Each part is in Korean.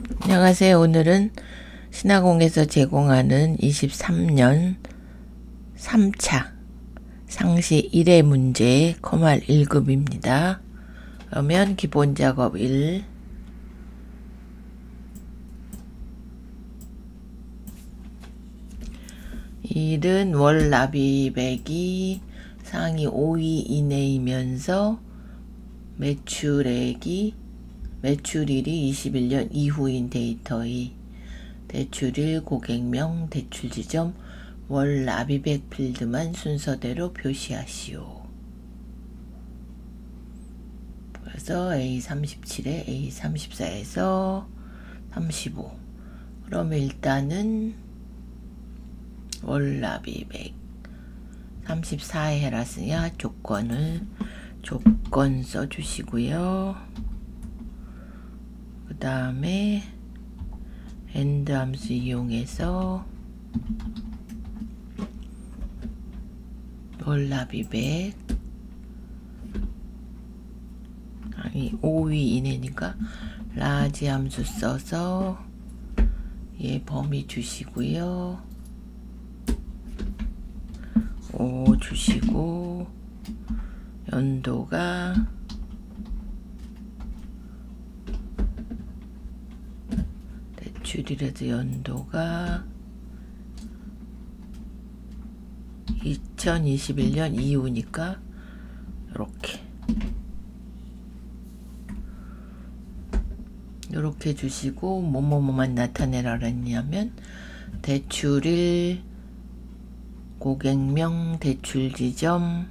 안녕하세요. 오늘은 신화공에서 제공하는 23년 3차 상시 1회 문제 컴활 1급입니다. 그러면 기본 작업 1, 일은 월 납입액이 상위 5위 이내이면서 매출일이 21년 이후인 데이터의 대출일, 고객명, 대출지점, 월 납입액 필드만 순서대로 표시하시오. 그래서 A37에 A34에서 35. 그럼 일단은 월 납입액 34에 해놨으냐 조건 써주시고요. 그 다음에 AND 함수 이용해서 월 납입액 아니 5위 이내니까 라지 함수 써서 얘 범위 주시고요. 5 주시고 연도가 대출이라도 연도가 2021년 이후니까 이렇게 주시고 뭐뭐뭐만 나타내라 그랬냐면 대출일, 고객명, 대출지점,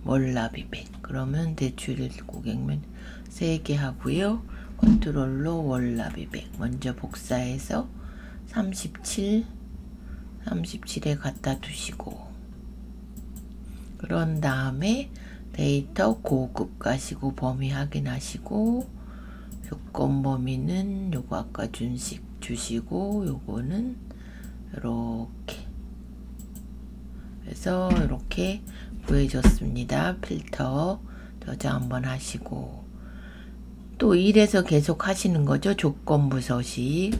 월 납입액. 그러면 대출일, 고객명 3개 하고요. 컨트롤로 월 납입액 먼저 복사해서 37에 갖다 두시고, 그런 다음에 데이터 고급 가시고 범위 확인하시고, 조건 범위는 요거 아까 준식 주시고, 요거는 이렇게 그래서 이렇게 구해줬습니다. 필터 저장 한번 하시고, 또 1에서 계속 하시는 거죠. 조건부 서식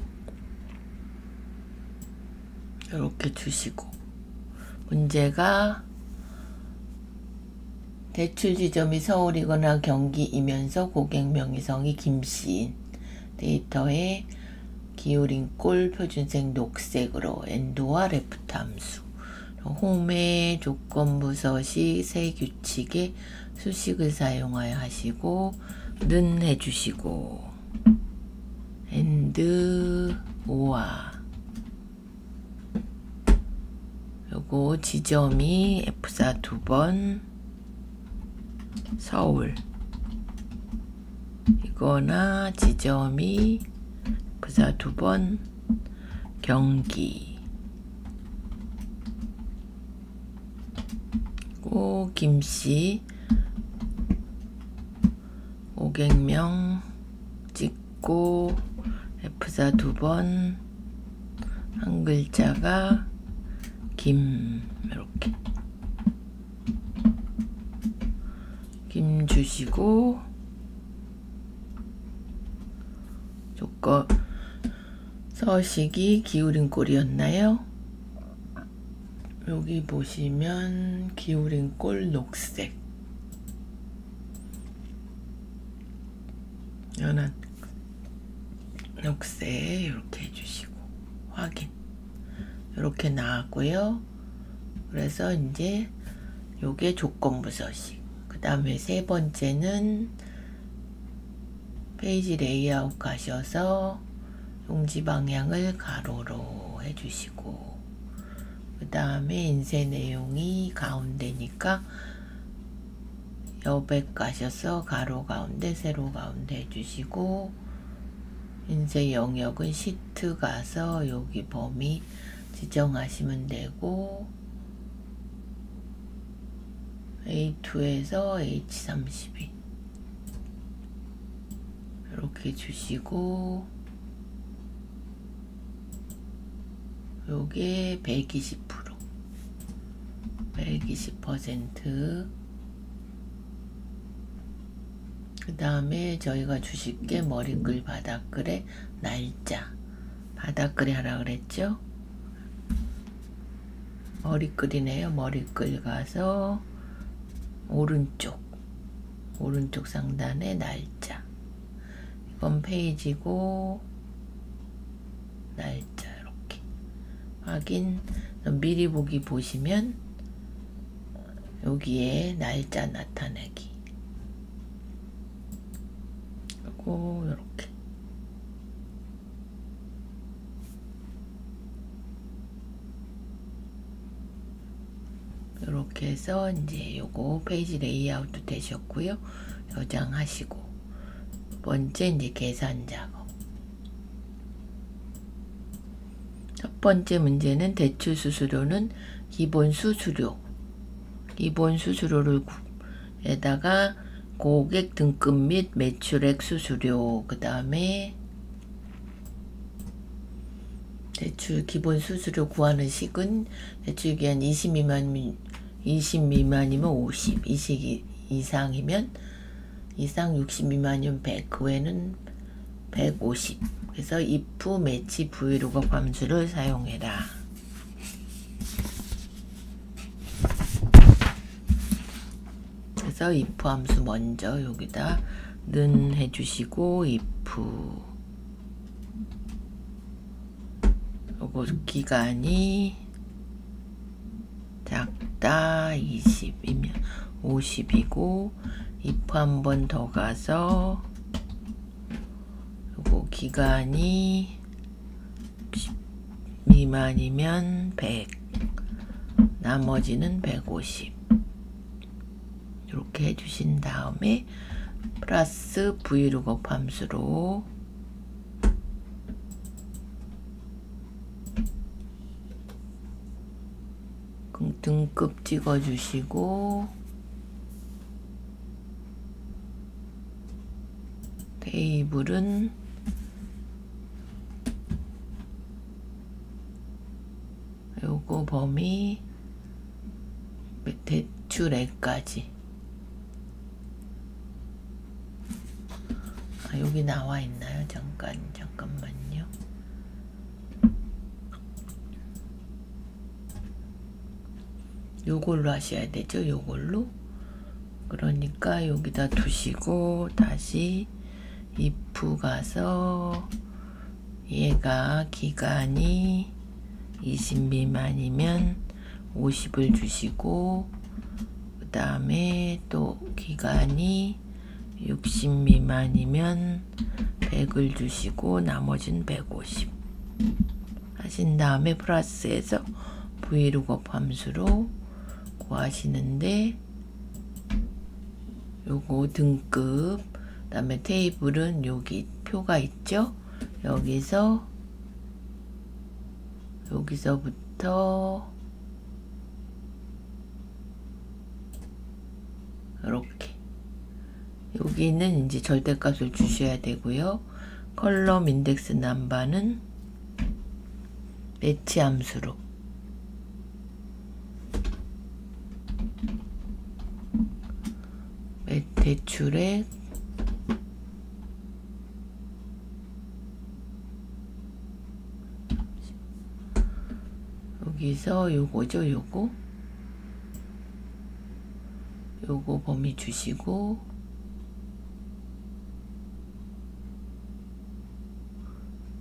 이렇게 주시고, 문제가 대출 지점이 서울이거나 경기이면서 고객명의 성이 김씨인 데이터에 기울인 꼴 표준색 녹색으로 엔드와 레프트 함수, 홈의 조건부 서식 세 규칙의 수식을 사용하여 하시고 는 해주시고, 엔드 오와 요거 지점이 F4 2번 서울 이거나 지점이 F4 2번 경기 고 김씨 고객명 찍고 F4 2번 한 글자가 김, 이렇게 김 주시고, 조건 서식이 기울인 꼴이었나요? 여기 보시면 기울인 꼴 녹색, 연한 녹색 이렇게 해주시고 확인. 이렇게 나왔고요. 그래서 이제 요게 조건부 서식. 그 다음에 세 번째는 페이지 레이아웃 가셔서 용지 방향을 가로로 해주시고, 그 다음에 인쇄 내용이 가운데니까 여백 가셔서 가로 가운데, 세로 가운데 해주시고, 인쇄 영역은 시트 가서 여기 범위 지정하시면 되고, A2에서 H32 이렇게 주시고, 요게 120% 그 다음에 저희가 주실 게 머리글 바닥글의 날짜. 바닥글이 하라 그랬죠? 머리글이네요. 머리글 가서 오른쪽 상단에 날짜. 이건 페이지고 날짜 이렇게 확인. 미리 보기 보시면 여기에 날짜 나타내기. 그리고 이렇게 해서 이제 요거 페이지 레이아웃도 되셨고요. 저장하시고 두 번째 이제 계산 작업. 첫 번째 문제는 대출 수수료는 기본 수수료를 에다가 고객 등급 및 매출액 수수료, 그 다음에 대출 기본 수수료 구하는 식은 대출 기한 20 미만이면 50, 20 이상이면 60 미만이면 100, 그 외에는 150. 그래서 if 매치 브이로그 함수를 사용해라. 그래서 if 함수 먼저 여기다 는 해주시고 if 요거 기간이 작다 20이면 50이고 if 한 번 더 가서 요거 기간이 10 미만이면 100, 나머지는 150 이렇게 해주신 다음에 플러스 브이룩업 함수로 등급 찍어주시고 테이블은 요거 범위 대출액까지 여기 나와 있나요? 잠깐만요. 요걸로 하셔야 되죠. 요걸로. 그러니까 여기다 두시고 다시 if 가서 얘가 기간이 20 미만이면 50을 주시고 그 다음에 또 기간이 60 미만이면 100을 주시고 나머지는 150 하신 다음에 플러스해서 브이룩업 함수로 구하시는데 요거 등급 그 다음에 테이블은 여기 표가 있죠. 여기서부터 이렇게 여기는 이제 절대값을 주셔야 되고요. 컬럼 인덱스 넘버는 매치 함수로 대출액 여기서 요거죠. 요거 범위 주시고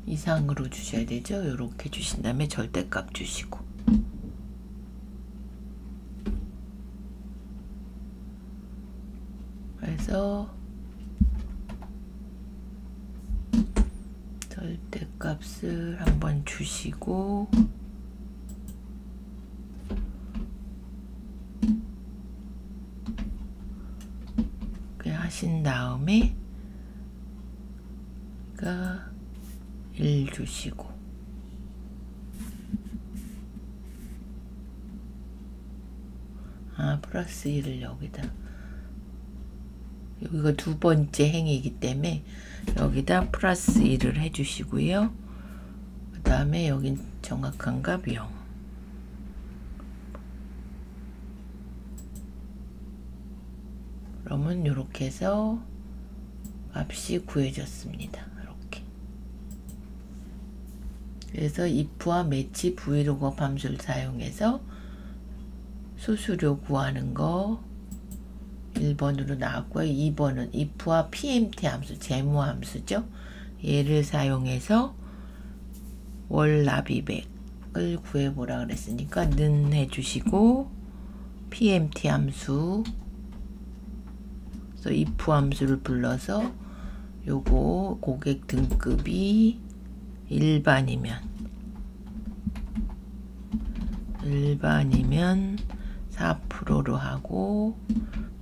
이상으로 주셔야 되죠. 요렇게 주신 다음에 절대값 주시고 그래서 절대값을 한번 주시고 하신 다음에 1 주시고 플러스 1을 여기다 여기가 두 번째 행위이기 때문에 여기다 플러스 1을 해주시고요. 그 다음에 여긴 정확한 값 0. 그러면 이렇게 해서 값이 구해졌습니다. 이렇게. 그래서 if와 매치 브이로그업 함수를 사용해서 수수료 구하는 거 1번으로 나왔고요. 2번은 if와 pmt 함수, 재무 함수죠. 얘를 사용해서 월 납입액을 구해보라 그랬으니까 는 해주시고 pmt 함수, 그래서 if 함수를 불러서 요거 고객 등급이 일반이면 4%로 하고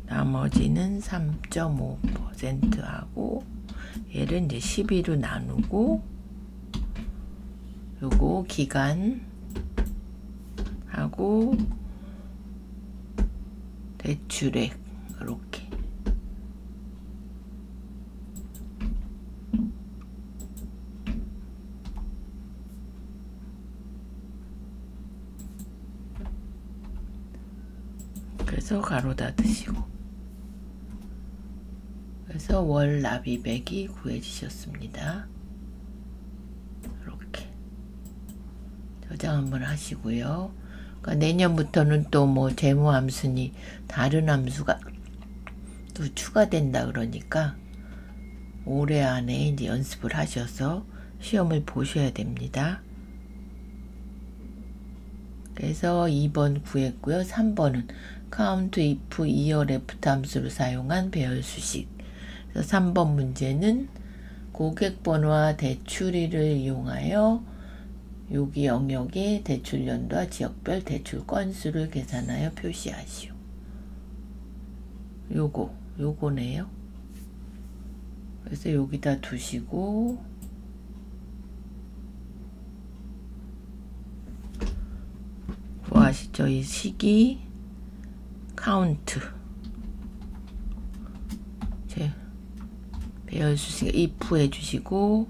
나머지는 3.5% 하고 얘를 이제 12로 나누고 요거 기간 하고 대출액 이렇게 그래서 가로 닫으시고 그래서 월 납입액이 구해지셨습니다. 이렇게 저장 한번 하시고요. 그러니까 내년부터는 또 뭐 재무 함수니 다른 함수가 또 추가된다 그러니까 올해 안에 이제 연습을 하셔서 시험을 보셔야 됩니다. 그래서 2번 구했고요. 3번은 count if 2열 left 함수를 사용한 배열 수식. 그래서 3번 문제는 고객 번호와 대출일을 이용하여 여기 영역에 대출 연도와 지역별 대출 건수를 계산하여 표시하시오. 요거네요. 그래서 여기다 두시고 구하시죠. 이 시기 카운트 배열 수식 if 해주시고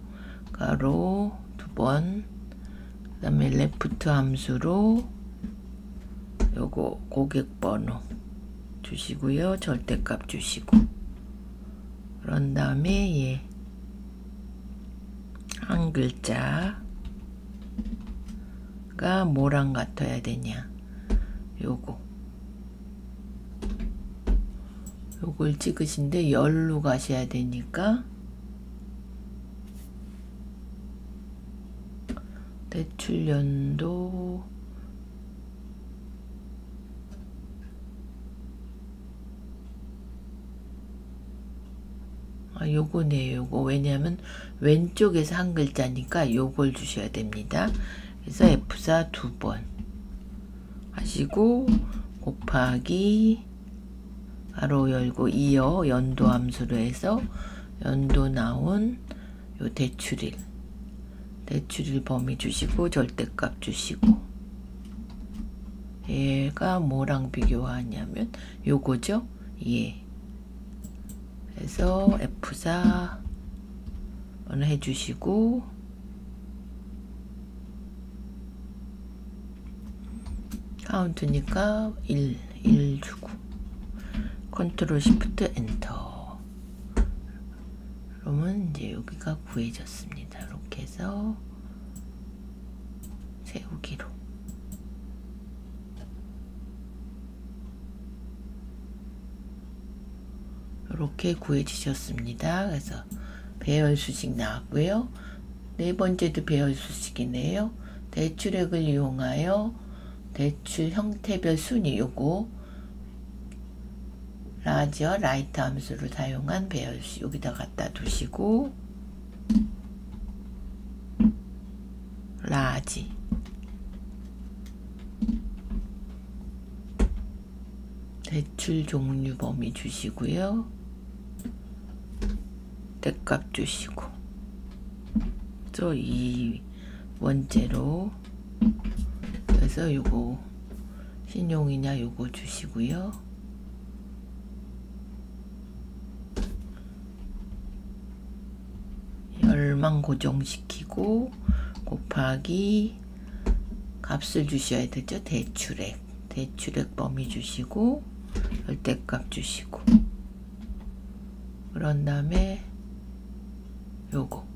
가로 2번 그 다음에 left 함수로 요거 고객 번호 주시고요. 절대값 주시고 그런 다음에 얘 한 글자가 뭐랑 같아야 되냐 요걸 찍으신데 열로 가셔야 되니까 대출 연도 요거네요. 요거 왜냐면 왼쪽에서 한 글자니까 요걸 주셔야 됩니다. 그래서 F4 2번 하시고 곱하기 가로 열고 이어 연도 함수로 해서 연도 나온 요 대출일 범위 주시고 절대값 주시고 얘가 뭐랑 비교하냐면 요거죠. 예. 그래서 F4 해주시고 카운트니까 1 주고 컨트롤 시프트 엔터 그러면 이제 여기가 구해졌습니다. 이렇게 해서 세우기로 이렇게 구해지셨습니다. 그래서 배열 수식 나왔고요. 네 번째도 배열 수식이네요. 대출액을 이용하여 대출 형태별 순위 요거 라지와 라이트 함수를 사용한 배열 수식 여기다 갖다 두시고 라지 대출 종류 범위 주시고요. 대값 주시고 또 이 번째로 그래서 요거 신용이냐 요거 주시고요. 열만 고정시키고 곱하기 값을 주셔야 되죠. 대출액 범위 주시고 절대값 주시고 그런 다음에 요거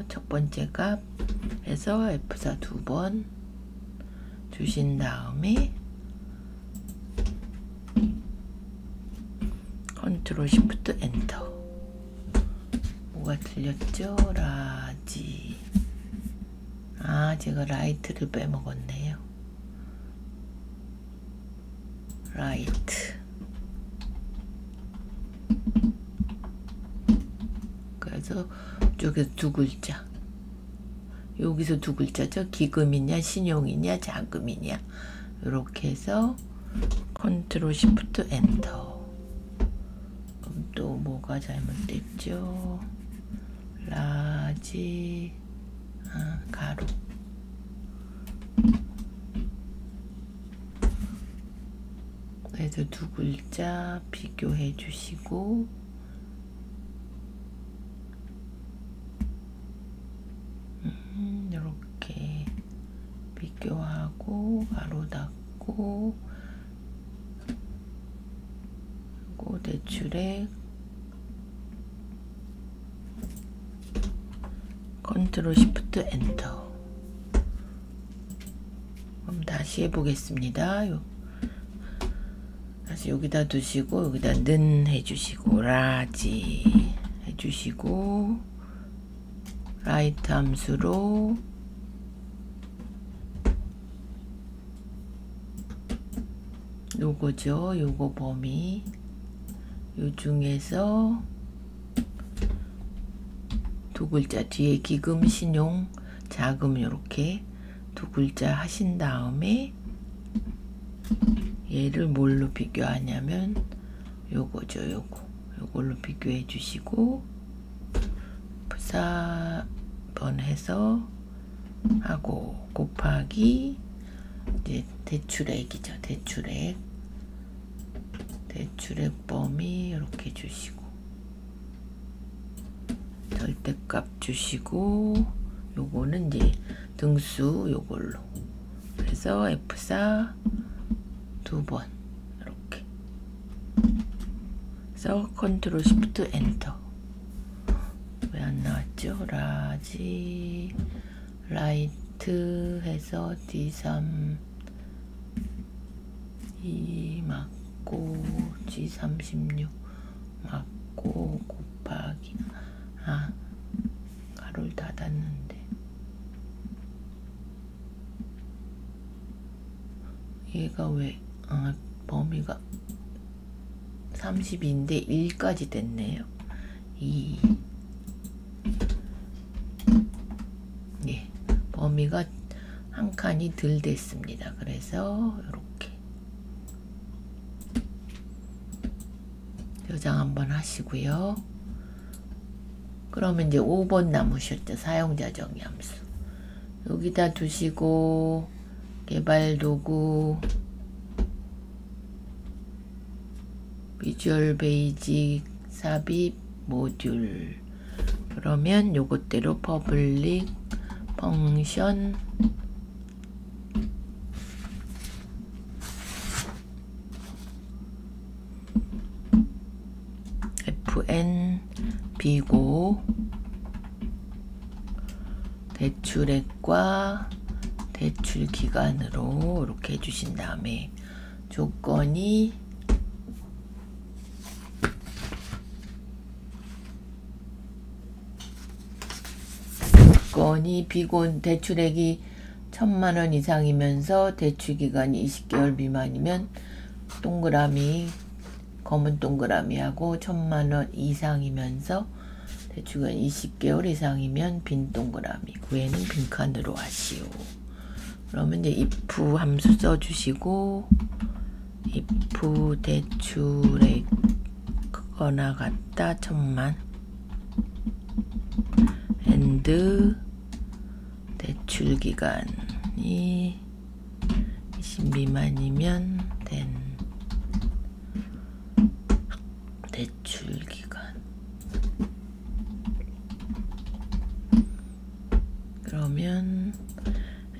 첫 번째 값 해서 F4 두 번 주신 다음에 컨트롤 시프트 엔터. 뭐가 틀렸죠? 라지. 제가 라이트를 빼먹었네요. 라이트. 그래서 이쪽에서 두 글자. 여기서 두 글자죠. 기금이냐 신용이냐 자금이냐. 이렇게 해서 컨트롤 시프트 엔터. 그럼 또 뭐가 잘못됐죠? 라지. 가로. 그래서 두 글자 비교해 주시고 이렇게 비교하고 가로 닫고 요거 대출액 컨트롤 시프트 엔터. 그럼 다시 해보겠습니다. 다시 여기다 두시고 여기다 는 해주시고 라지 해주시고 라이트 함수로 요거죠. 요거 범위 요 중에서 두 글자 뒤에 기금, 신용, 자금 이렇게 두 글자 하신 다음에 얘를 뭘로 비교하냐면 요거죠. 요걸로 비교해 주시고 4번 해서 하고 곱하기 이제 대출액이죠. 대출액 범위 이렇게 주시고 절대값 주시고 요거는 이제 등수 요걸로 그래서 F4 두 번 이렇게 그래서 컨트롤 시프트 엔터. 왜 안 나왔죠? 라지 라이트 해서 D3 2 맞고 G36 맞고 곱하기 가로를 닫았는데 얘가 왜 범위가 32인데 1까지 됐네요. 2 예, 범위가 한 칸이 덜 됐습니다. 그래서 이렇게 저장 한번 하시고요. 그러면 이제 5번 남으셨죠. 사용자 정의 함수 여기다 두시고 개발 도구 비주얼 베이직 삽입 모듈 그러면 요것대로 퍼블릭 펑션 fn 비고 대출액과 대출 기간으로 이렇게 해주신 다음에 조건이 비곤 대출액이 1000만원 이상이면서 대출기간이 20개월 미만이면 동그라미 검은 동그라미하고 1000만원 이상이면서 대출기간 20개월 이상이면 빈 동그라미 그 외에는 빈칸으로 하시오. 그러면 이제 if 함수 써주시고 if 대출액 크거나 같다 1000만 and 대출기간이 20 미만이면 된 대출기간 그러면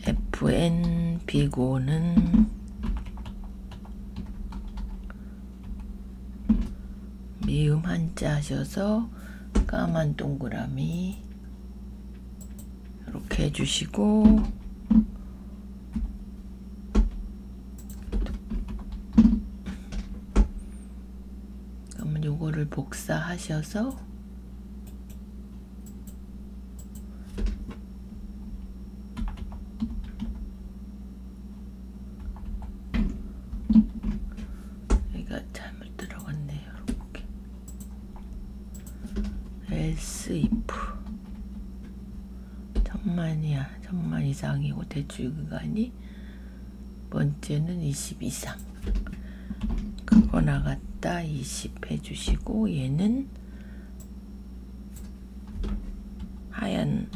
fn 비고는 미음 한자 하셔서 까만 동그라미 이렇게 해주시고, 그러면 요거를 복사하셔서 여기가 잘못 들어갔네요. 이렇게 else if 천만 이상이고 대출 기간이 번째는 20 이상. 그거 나갔다 20 해주시고, 얘는 하얀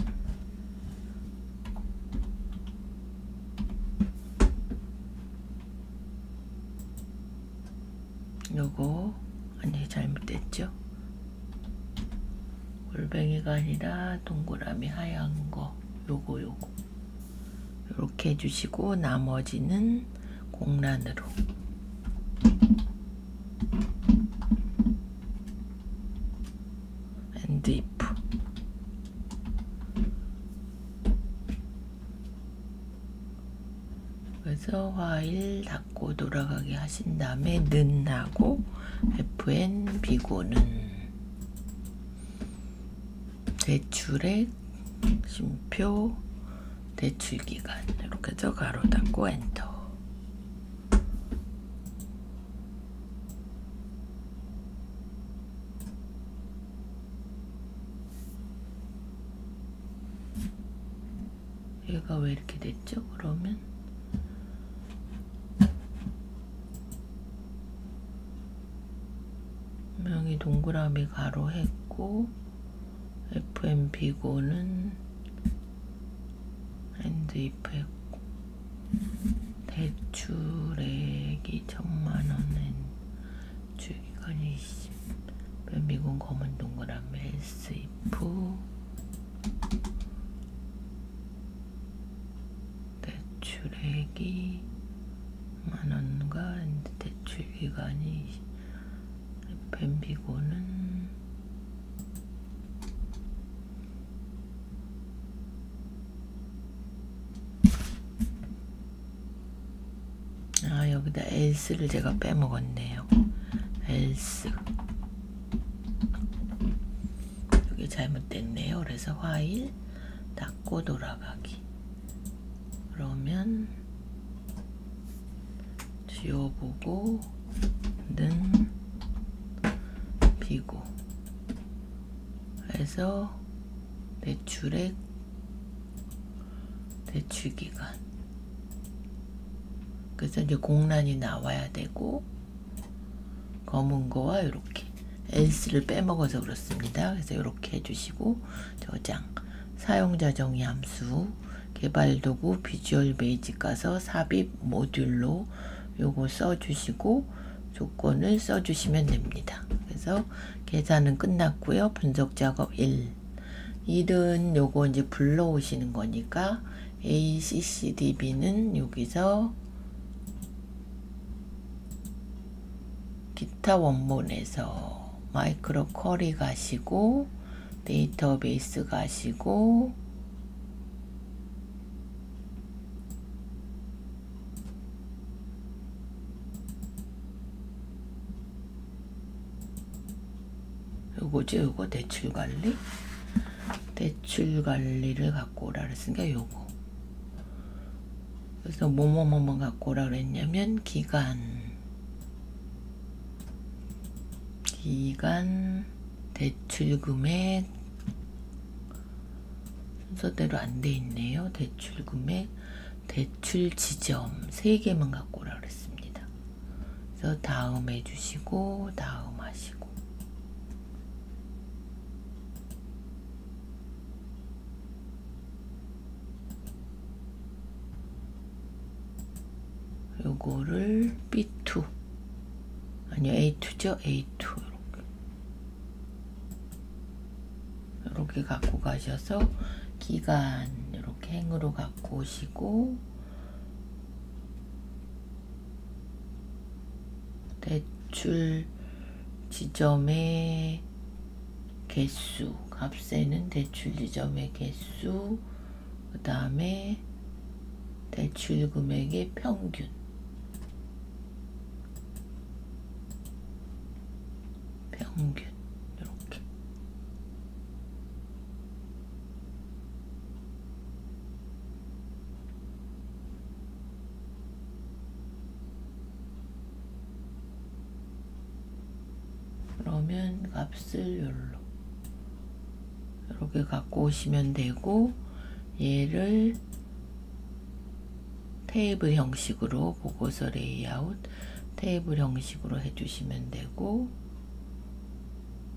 요거 아니 잘못됐죠. 골뱅이가 아니라 동그라미 하얀 거 요거 요렇게 해주시고, 나머지는 공란으로 and if 그래서 화일 닫고 돌아가게 하신 다음에 는 하고 fn 비고는 대출액 쉼표 대출기간 이렇게 해서 가로 닫고 엔터. 얘가 왜 이렇게 됐죠? 그러면 분명히 동그라미 가로 했고, FM 비고는 and if 했고, 대출액이 1000만원, 대출기간이 20, FM 비고는 검은 동그라미 else if 대출액이 만원과 대출기간이 FM 비고는 여기다 else를 제가 빼먹었네요. else 여기 잘못됐네요. 그래서 화일 닫고 돌아가기. 그러면 지워보고 는 비고 해서 대출액 대출기간. 그래서 이제 공란이 나와야 되고, 검은 거와 이렇게 else를 빼먹어서 그렇습니다. 그래서 이렇게 해주시고, 저장 사용자 정의 함수 개발 도구 비주얼 베이직 가서 삽입 모듈로 요거 써주시고 조건을 써주시면 됩니다. 그래서 계산은 끝났고요. 분석 작업 1. 1은 요거 이제 불러오시는 거니까 A, C, C, D, B는 여기서 기타 원본에서 마이크로 쿼리 가시고 데이터베이스 가시고 요거죠. 요거 대출관리. 대출관리를 갖고 오라 그랬으니까 요거. 그래서 뭐뭐뭐뭐 갖고 오라 그랬냐면 기간 대출금액 순서대로 안 돼 있네요. 대출금액 대출 지점 3개만 갖고 오라 그랬습니다. 그래서 다음 해주시고 다음 하시고 요거를 B2 아니요 A2죠. A2 이렇게 갖고 가셔서 기간 이렇게 행으로 갖고 오시고 대출 지점에 개수, 값세는 대출 지점의 개수, 그 다음에 대출 금액의 평균, 이렇게. 그러면 값을 이렇게 갖고 오시면 되고, 얘를 테이블 형식으로 보고서 레이아웃 테이블 형식으로 해주시면 되고,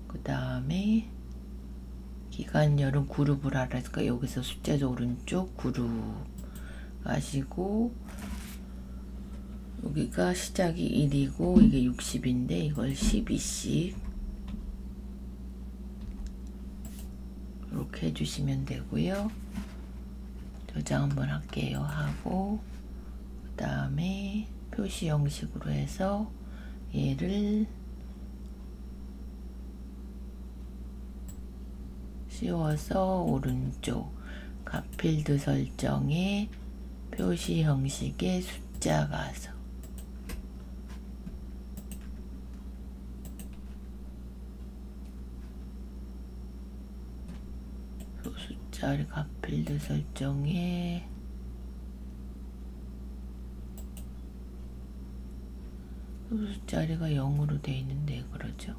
그 다음에 기간열은 그룹을 하라니까 여기서 숫자의 오른쪽 그룹 가시고, 여기가 시작이 1이고 이게 60인데 이걸 12씩 이렇게 해주시면 되고요. 저장 한번 할게요 하고, 그 다음에 표시 형식으로 해서 얘를 씌워서 오른쪽 값필드 설정에 표시 형식의 숫자 가서 숫자를 값필드 설정에 숫자리가 0으로 되어 있는데 그러죠?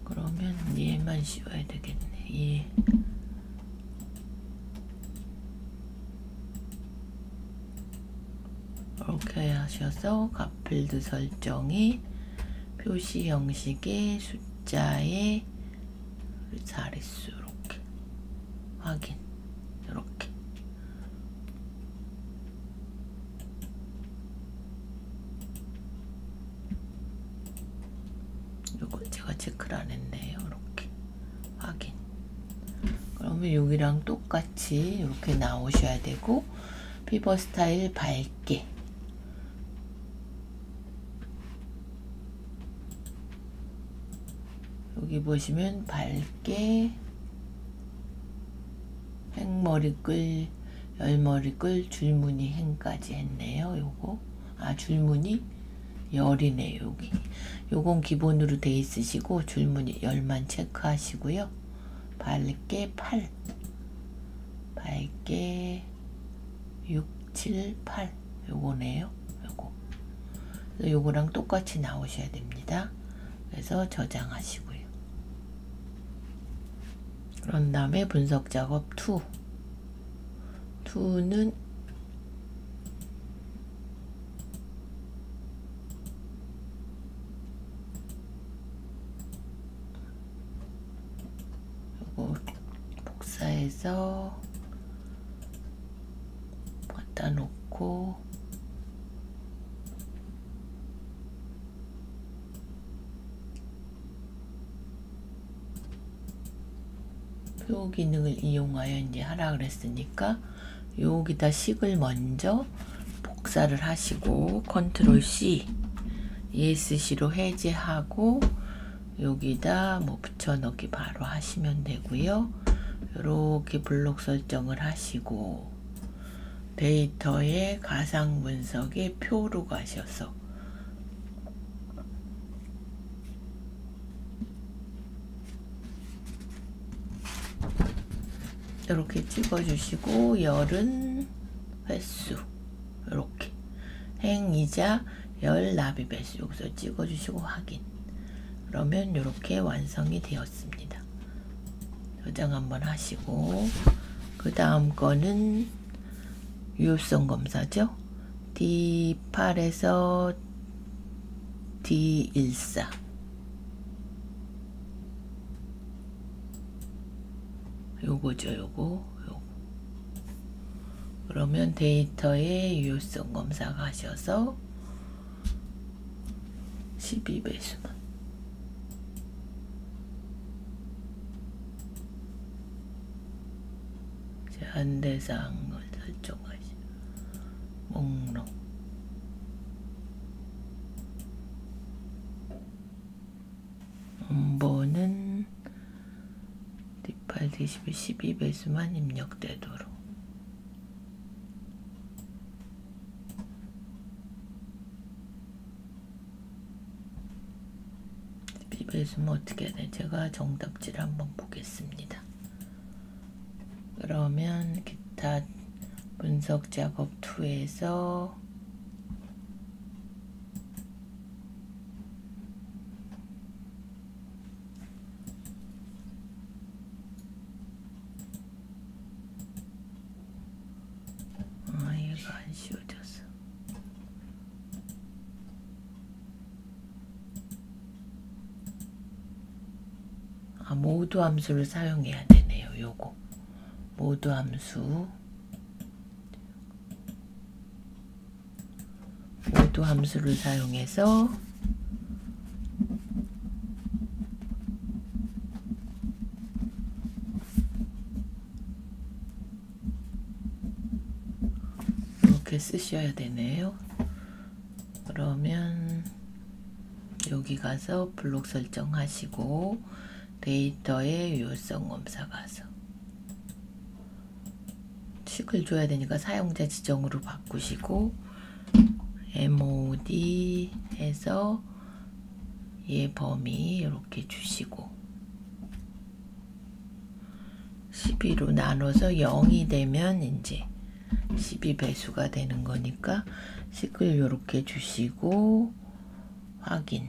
그러면 얘만 씌워야 되겠네. 얘. 이렇게 하셔서 값필드 설정에 표시 형식의 숫자의 자릿수 이렇게 확인. 이렇게. 이거 제가 체크를 안 했네요. 이렇게 확인. 그러면 여기랑 똑같이 이렇게 나오셔야 되고, 피벗 스타일 밝게, 여기 보시면 밝게 행머리글, 열머리글, 줄무늬 행까지 했네요. 요거 줄무늬 열이네요. 여기 요건 기본으로 돼 있으시고 줄무늬 열만 체크하시고요. 밝게 8, 밝게 6, 7, 8 요거네요. 요거랑 똑같이 나오셔야 됩니다. 그래서 저장하시고요. 그런 다음에 분석 작업 2는 요거 복사해서 갖다 놓고 표 기능을 이용하여 이제 하라 그랬으니까 여기다 식을 먼저 복사를 하시고 컨트롤 C, ESC로 해제하고 여기다 뭐 붙여넣기 바로 하시면 되고요. 이렇게 블록 설정을 하시고 데이터의 가상 분석의 표로 가셔서 이렇게 찍어주시고 열은 횟수 이렇게 행이자 열 납입 횟수 여기서 찍어주시고 확인. 그러면 이렇게 완성이 되었습니다. 저장 한번 하시고 그 다음 거는 유효성 검사죠. D8에서 D14 요거죠. 요거. 그러면 데이터의 유효성 검사 가셔서 12배수만 제한 대상을 설정하시 목록 18 D11 12배수만 입력되도록. 12배수면 어떻게 해야 되나? 제가 정답지를 한번 보겠습니다. 그러면 기타 분석 작업 2에서 얘가 안 씌워졌어. 모두 함수를 사용해야 되네요. 요거 모두 함수를 사용해서 이렇게 쓰셔야 되네요. 그러면 여기 가서 블록 설정하시고 데이터의 유효성 검사 가서 식을 줘야 되니까 사용자 지정으로 바꾸시고 MOD 해서 얘 범위 이렇게 주시고 12로 나눠서 0이 되면 이제 12배수가 되는 거니까 식을 이렇게 주시고 확인.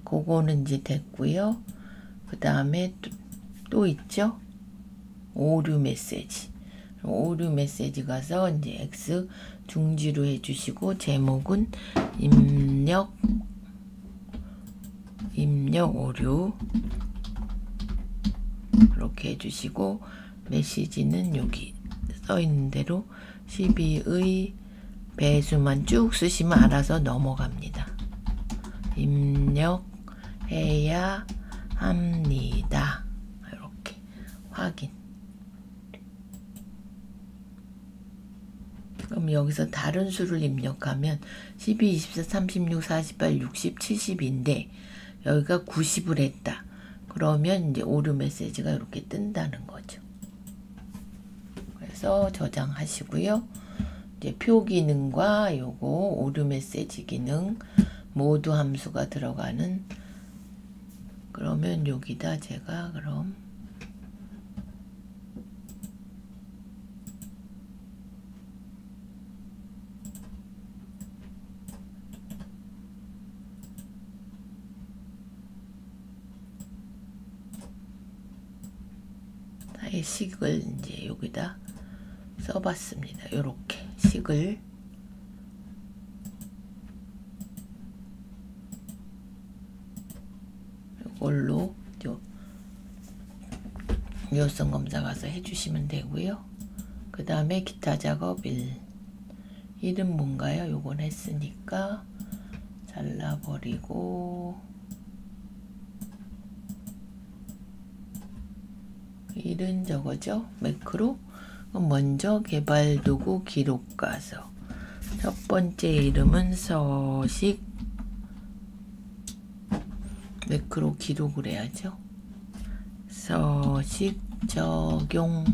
그거는 이제 됐고요. 그 다음에 또 있죠? 오류 메시지. 오류 메시지 가서 이제 X 중지로 해주시고 제목은 입력 오류 이렇게 해주시고 메시지는 여기 써있는 대로 12의 배수만 쭉 쓰시면 알아서 넘어갑니다. 입력해야 합니다. 이렇게 확인. 그럼 여기서 다른 수를 입력하면 12, 24, 36, 48, 60, 70인데 여기가 90을 했다. 그러면 이제 오류 메시지가 이렇게 뜬다는 거죠. 그래서 저장하시고요. 이제 표 기능과 요거 오류 메시지 기능 모두 함수가 들어가는. 그러면 여기다 제가 그럼 식을 이제 여기다 써봤습니다. 요렇게 식을 이걸로 유효성 검사 가서 해주시면 되고요. 그 다음에 기타 작업 1. 일은 뭔가요? 요건 했으니까 잘라버리고 일은 저거죠? 매크로. 먼저 개발도구 기록 가서 첫 번째 이름은 서식 매크로 기록을 해야죠. 서식 적용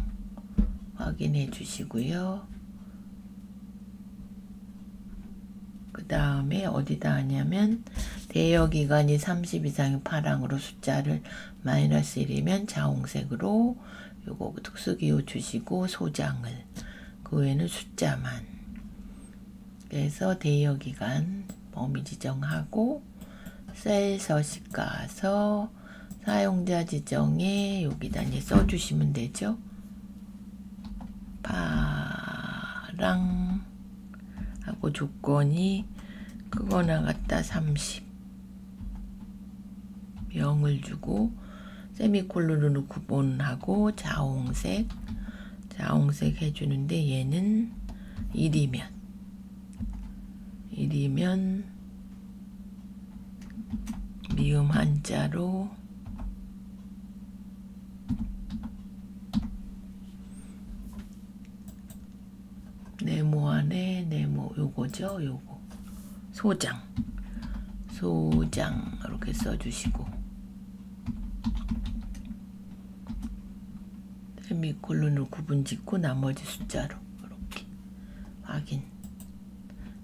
확인해 주시고요. 그 다음에 어디다 하냐면 대여기간이 30 이상의 파랑으로 숫자를 -1이면 자홍색으로 요거 특수기호 주시고 소장을 그 외에는 숫자만. 그래서 대여기간 범위 지정하고 셀 서식 가서 사용자 지정에 여기다 이제 써주시면 되죠. 파랑 하고 조건이 크거나 같다 30 0을 주고 세미콜론으로 구분하고 자홍색 해주는데 얘는 1이면 미음 한자로 네모 안에 네모 요거죠. 요거 소장 이렇게 써주시고 세미콜론을 구분 짓고 나머지 숫자로 이렇게 확인.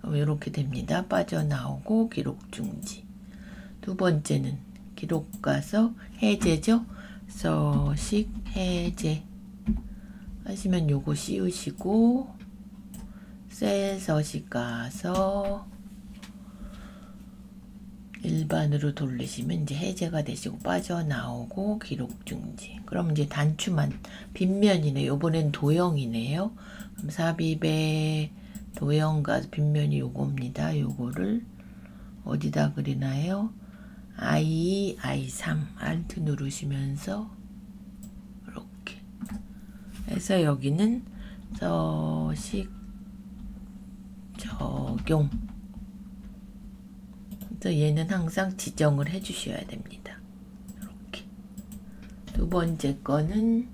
그럼 이렇게 됩니다. 빠져나오고 기록 중지. 두 번째는 기록 가서 해제죠. 서식 해제 하시면 요거 씌우시고 셀 서식 가서 일반으로 돌리시면 이제 해제가 되시고 빠져나오고 기록 중지. 그럼 이제 단추만 빗면이네. 요번엔 도형이네요. 그럼 삽입에 도형과 빗면이 요겁니다. 요거를 어디다 그리나요? I2, I3 Alt 누르시면서 이렇게 해서 여기는 서식 적용. 그래서 얘는 항상 지정을 해 주셔야 됩니다. 이렇게. 두 번째 거는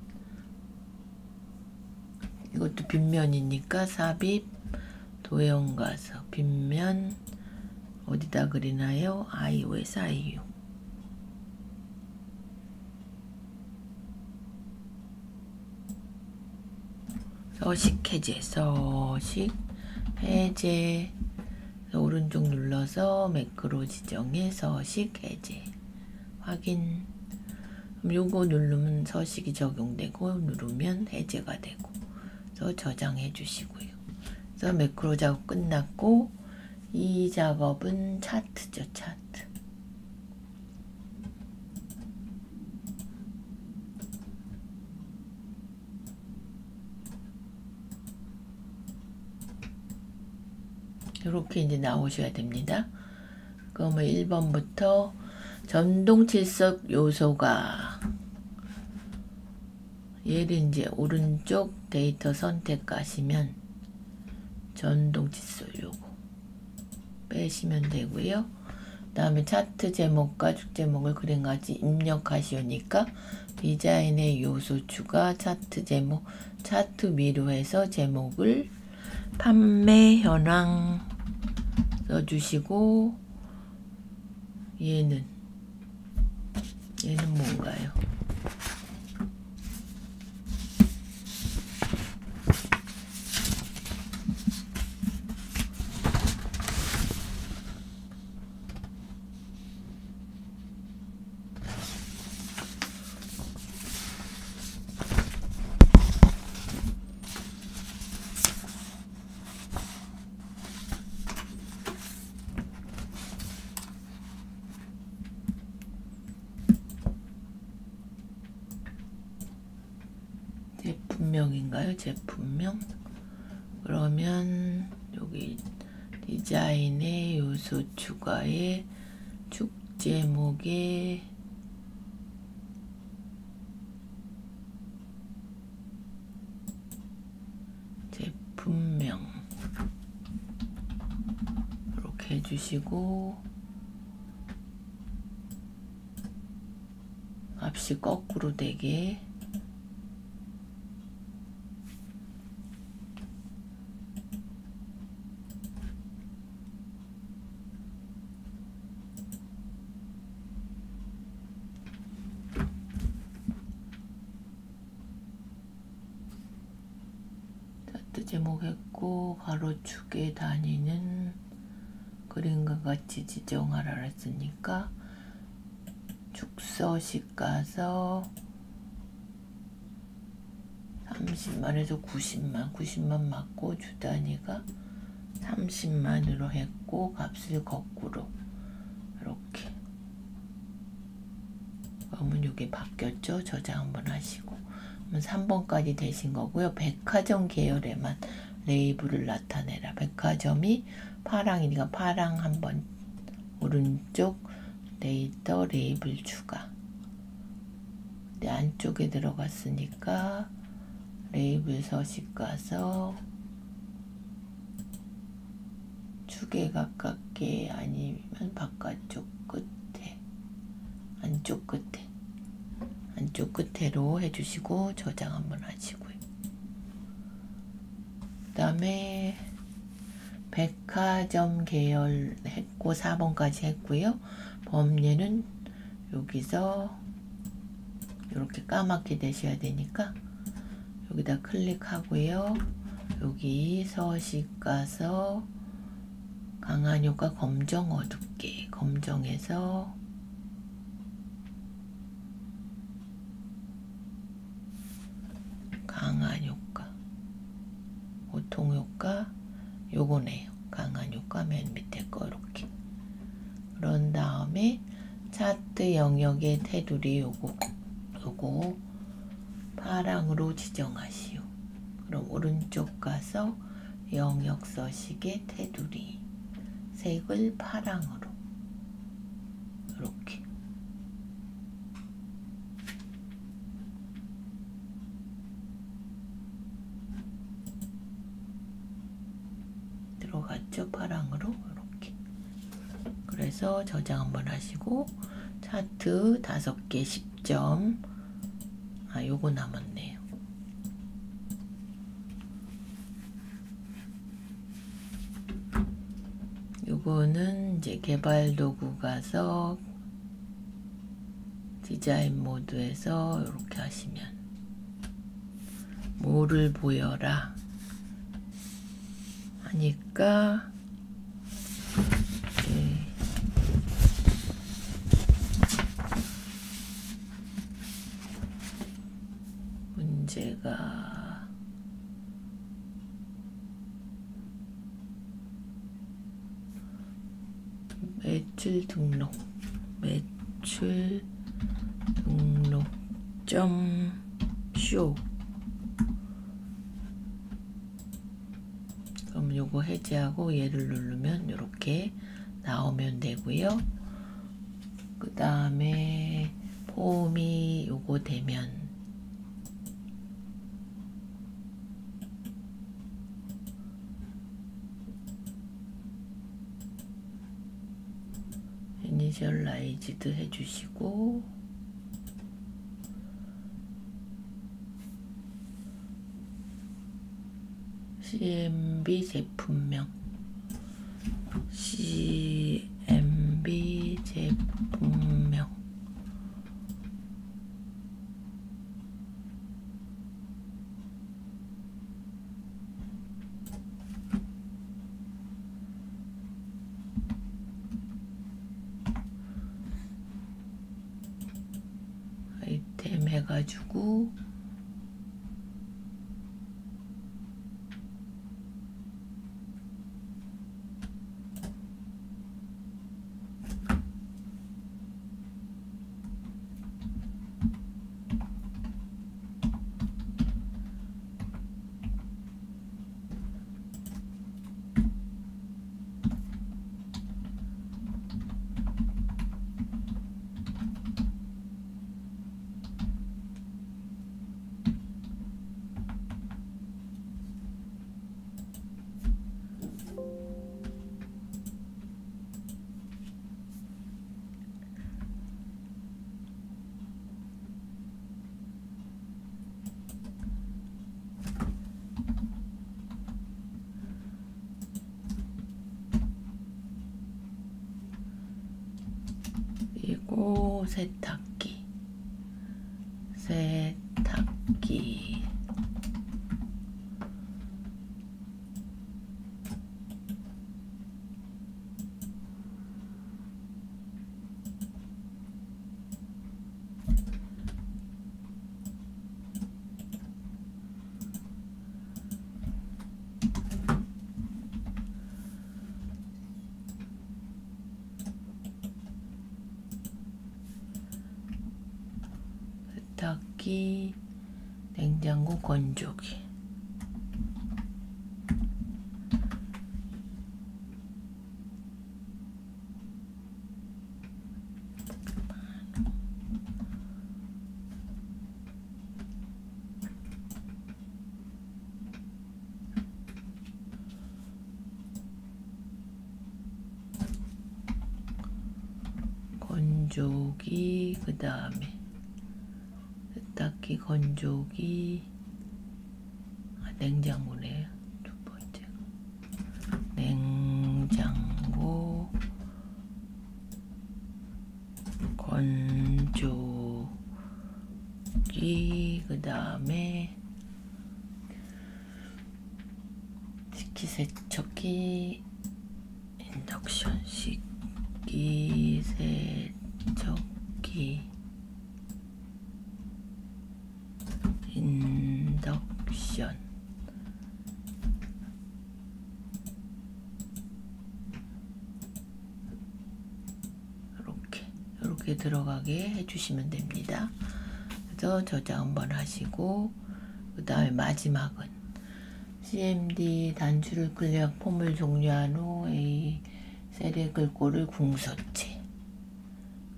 이것도 빗면이니까 삽입 도형 가서 빗면 어디다 그리나요? iOS, IU. 서식 해제, 서식 해제. 오른쪽 눌러서 매크로 지정해 서식 해제. 확인. 그럼 요거 누르면 서식이 적용되고 누르면 해제가 되고. 그래서 저장해 주시고요. 그래서 매크로 작업 끝났고 이 작업은 차트죠, 차트. 이렇게 이제 나오셔야 됩니다. 그러면 1번부터 전동 칠석 요소가 얘를 이제 오른쪽 데이터 선택하시면 전동 칠석 요거 빼시면 되고요. 그 다음에 차트 제목과 쭉 제목을 그림같이 입력하시오니까 디자인의 요소 추가 차트 제목 차트 위로 해서 제목을 판매 현황 써주시고 얘는 뭔가요? 제품명인가요? 제품명? 그러면 여기 디자인의 요소 추가에 축 제목에 제품명 이렇게 해주시고 값이 거꾸로 되게 제목했고 가로축에 다니는 그림과 같이 지정하라 했으니까 축서식 가서 30만에서 90만 맞고 주 단위가 30만으로 했고 값을 거꾸로 이렇게. 그러면 이게 바뀌었죠. 저장 한번 하시고 3번까지 되신 거고요. 백화점 계열에만 레이블을 나타내라. 백화점이 파랑이니까 파랑 한번 오른쪽 데이터 레이블 추가. 근데 안쪽에 들어갔으니까 레이블 서식 가서 축에 가깝게 아니면 바깥쪽 끝에 안쪽 끝에로 해주시고 저장 한번 하시고요. 그 다음에 백화점 계열 했고 4번까지 했고요. 범례는 여기서 이렇게 까맣게 되셔야 되니까 여기다 클릭하고요. 여기 서식 가서 강한 효과 검정 어둡게 검정에서 강한 효과 보통 효과 요거네요. 강한 효과 맨 밑에 거 이렇게. 그런 다음에 차트 영역의 테두리 요거 파랑으로 지정하시오. 그럼 오른쪽 가서 영역 서식의 테두리 색을 파랑으로 이렇게 들어갔죠. 파랑으로 이렇게. 그래서 저장 한번 하시고 차트 5개 10점 요거 남았네요. 요거는 이제 개발 도구 가서 디자인 모드에서 이렇게 하시면 뭐를 보여라 하니까 문제가 매출 등록점 쇼. 그럼 요거 해제하고 얘를 누르면 이렇게 나오면 되고요. 그 다음에 폼이 요거 되면 이니셜라이즈드 해주시고 CMB 제품명 아이템 해가지고 그리고 세탁기 냉장고 건조기 그 다음에 세탁기 건조기 냉장고네요. 두 번째 냉장고 건조기 그 다음에 식기 인덕션 식기 세척기 인덕션 이렇게 들어가게 해주시면 됩니다. 그래서 저장 한번 하시고 그 다음에 마지막은 CMD 단추를 클릭 폼을 종료한 후 A 셀의 글꼴을 궁서체.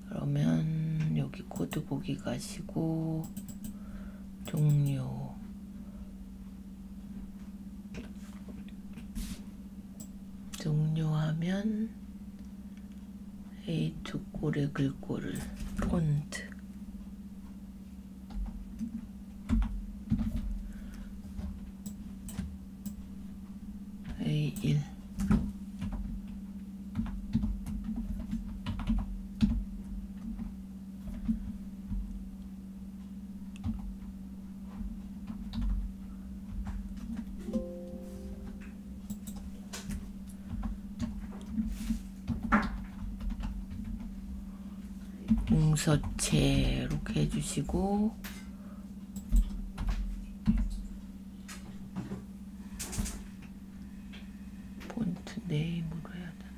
그러면 여기 코드 보기 가시고 종료 종료하면 A2 꼴의 글꼴을 폰트 A1 궁서체 이렇게 해주시고 폰트 네임으로 해야 되나?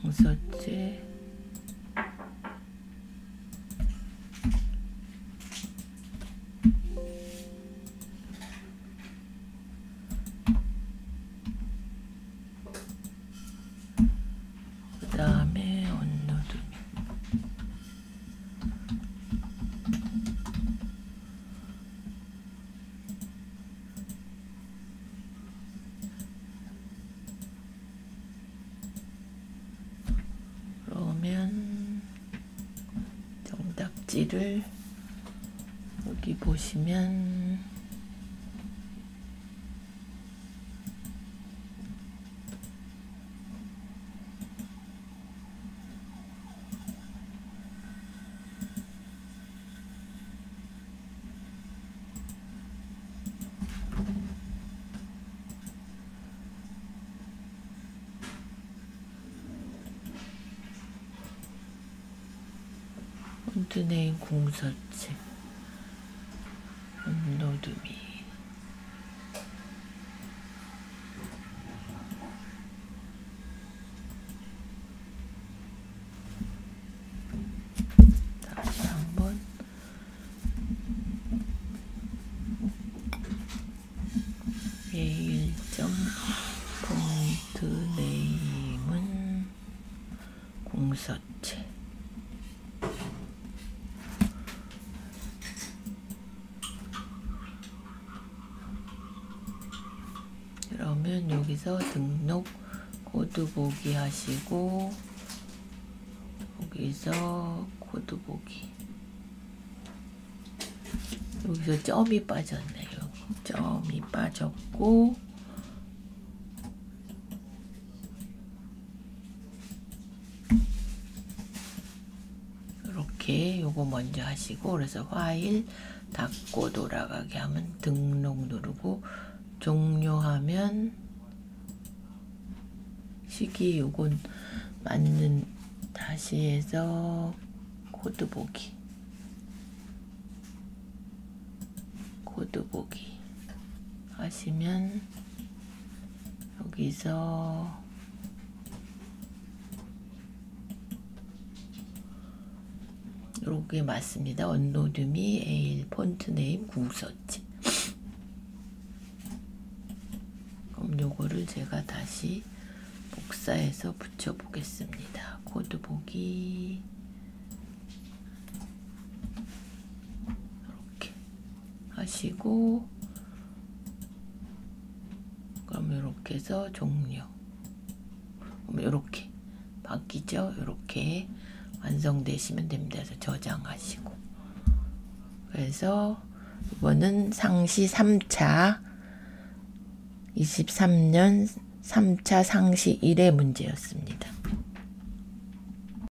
궁서체 그 다음에 언노드 그러면 정답지를 여기 보시면 폰트 네임 궁서체 언노드미 다시 한번 A1점 폰트 네임은 궁서체 그러면 여기서 등록 코드 보기 하시고 여기서 코드 보기 여기서 점이 빠졌네요. 점이 빠졌고 이렇게 요거 먼저 하시고 그래서 파일 닫고 돌아가게 하면 등록 누르고 종료하면 시기 요건 맞는 다시 해서 코드 보기 하시면 여기서 요게 맞습니다. 언노드미 A1 폰트 네임 궁서체. 그럼 요거를 제가 다시 복사해서 붙여 보겠습니다. 코드 보기 이렇게 하시고 그럼 이렇게 해서 종료. 그럼 이렇게 바뀌죠. 이렇게 완성되시면 됩니다. 그래서 저장하시고 그래서 이거는 상시 3차 23년 3차 상시 1회 문제였습니다.